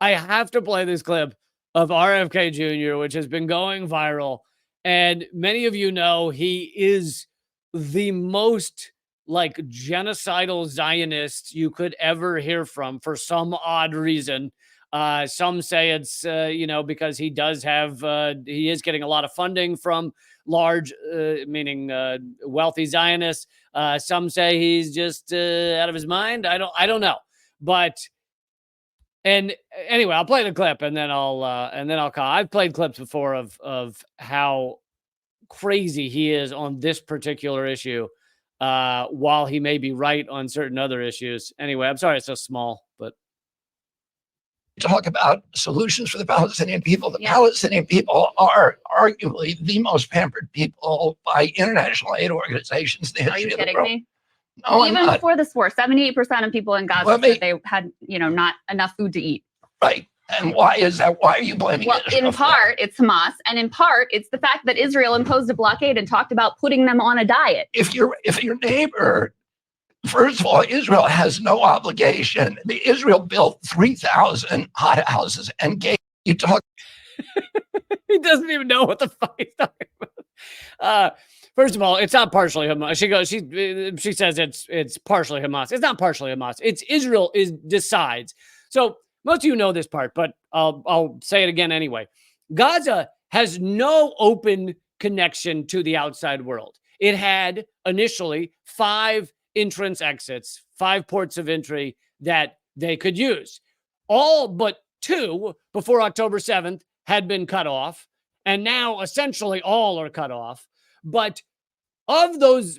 I have to play this clip of RFK Jr., which has been going viral. And many of you know he is the most like genocidal Zionist you could ever hear from for some odd reason. Some say it's, because he does have, he is getting a lot of funding from large, meaning wealthy Zionists. Some say he's just out of his mind. I don't know. But and anyway, I'll play the clip and then I'll call. I've played clips before of how crazy he is on this particular issue, while he may be right on certain other issues. Anyway, I'm sorry it's so small, but talk about solutions for the Palestinian people. The Palestinian people are arguably the most pampered people by international aid organizations in the history of the world. Are you kidding me? No, even before this war, 78% of people in Gaza said they had, not enough food to eat. Right. And why is that? Why are you blaming Well, Israel? in part, it's Hamas, and in part, it's the fact that Israel imposed a blockade and talked about putting them on a diet. If your neighbor, first of all, Israel has no obligation. Israel built 3,000 hot houses and gave you talk. He doesn't even know what the fuck he's talking about. First of all, it's not partially Hamas. She says it's partially Hamas. It's not partially Hamas. It's Israel decides. So most of you know this part, but I'll say it again anyway. Gaza has no open connection to the outside world. It had initially 5 entrance exits, 5 ports of entry that they could use. All but 2 before October 7th had been cut off, and now essentially all are cut off. But of those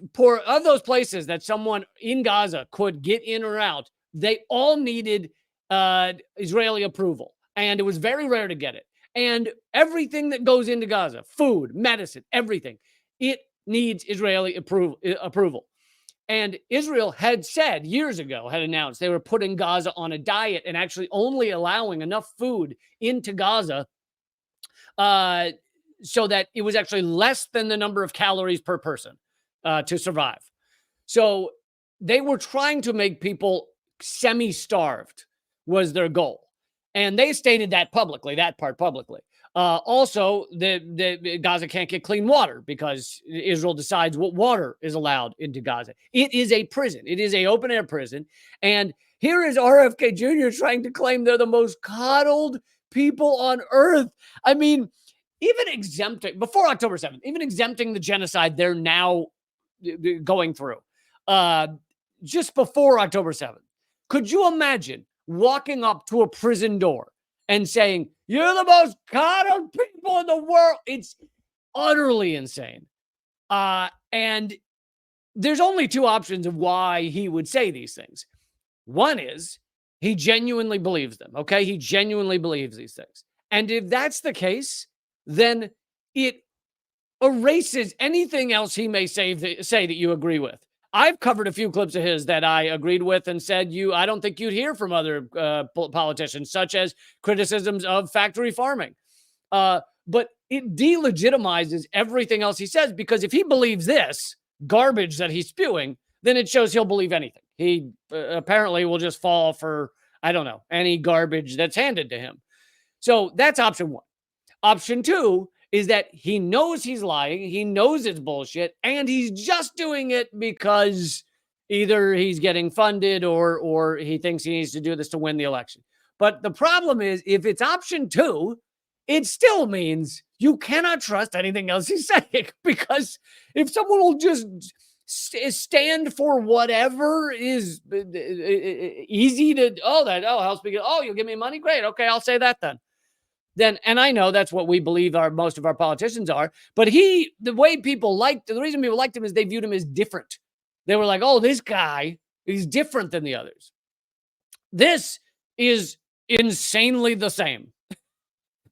places that someone in Gaza could get in or out, they all needed Israeli approval, and it was very rare to get it. And everything that goes into Gaza, food, medicine, everything, it needs Israeli approval. And Israel had said years ago, had announced they were putting Gaza on a diet and actually only allowing enough food into Gaza so that it was actually less than the number of calories per person to survive. So they were trying to make people semi-starved was their goal. And they stated that publicly, that part publicly. Also, the Gaza can't get clean water because Israel decides what water is allowed into Gaza. It is a prison. It is an open-air prison. And here is RFK Jr. trying to claim they're the most coddled people on earth. I mean, even exempting, before October 7th, even exempting the genocide they're now going through, just before October 7th, could you imagine walking up to a prison door and saying, "You're the most coddled people in the world"? It's utterly insane. And there's only 2 options of why he would say these things. One is he genuinely believes them, okay? He genuinely believes these things. And if that's the case, then it erases anything else he may say that you agree with. I've covered a few clips of his that I agreed with and said I don't think you'd hear from other politicians, such as criticisms of factory farming. But it delegitimizes everything else he says, because if he believes this garbage that he's spewing, then it shows he'll believe anything. He apparently will just fall for, I don't know, any garbage that's handed to him. So that's option 1. Option 2 is that he knows he's lying, he knows it's bullshit, and he's just doing it because either he's getting funded or he thinks he needs to do this to win the election. But the problem is, if it's option 2, it still means you cannot trust anything else he's saying, because if someone will just stand for whatever is easy to, you'll give me money? Great. Okay, I'll say that then. And I know that's what we believe most of our politicians are, but the reason people liked him is they viewed him as different. They were like, oh, this guy is different than the others. This is insanely the same.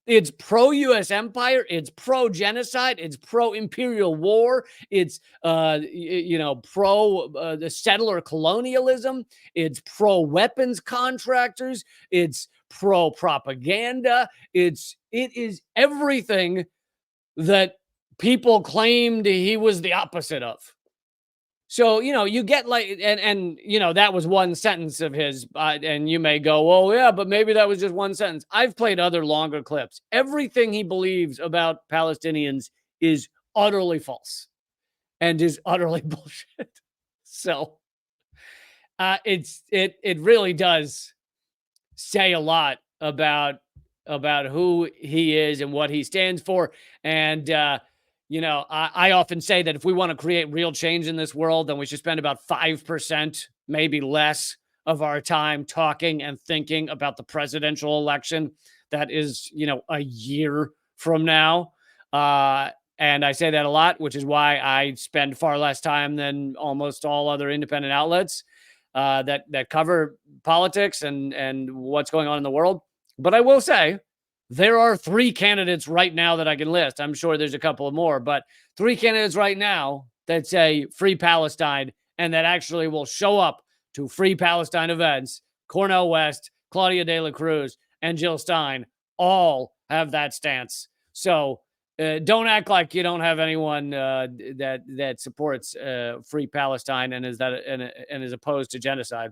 It's pro-U.S. empire. It's pro-genocide. It's pro-imperial war. It's, pro the settler colonialism. It's pro-weapons contractors. It's pro-propaganda. It is everything that people claimed he was the opposite of. So, you get like, and that was one sentence of his, and you may go, oh yeah, but maybe that was just one sentence. I've played other longer clips. Everything he believes about Palestinians is utterly false and is utterly bullshit. So, it really does say a lot about who he is and what he stands for. And I often say that if we want to create real change in this world, then we should spend about 5%, maybe less, of our time talking and thinking about the presidential election that is, a year from now. And I say that a lot, which is why I spend far less time than almost all other independent outlets that cover politics and what's going on in the world. But I will say there are 3 candidates right now that I can list. I'm sure there's a couple of more, but 3 candidates right now that say free Palestine and that actually will show up to free Palestine events. Cornel West, Claudia De La Cruz, and Jill Stein all have that stance. So don't act like you don't have anyone that supports free Palestine and is opposed to genocide.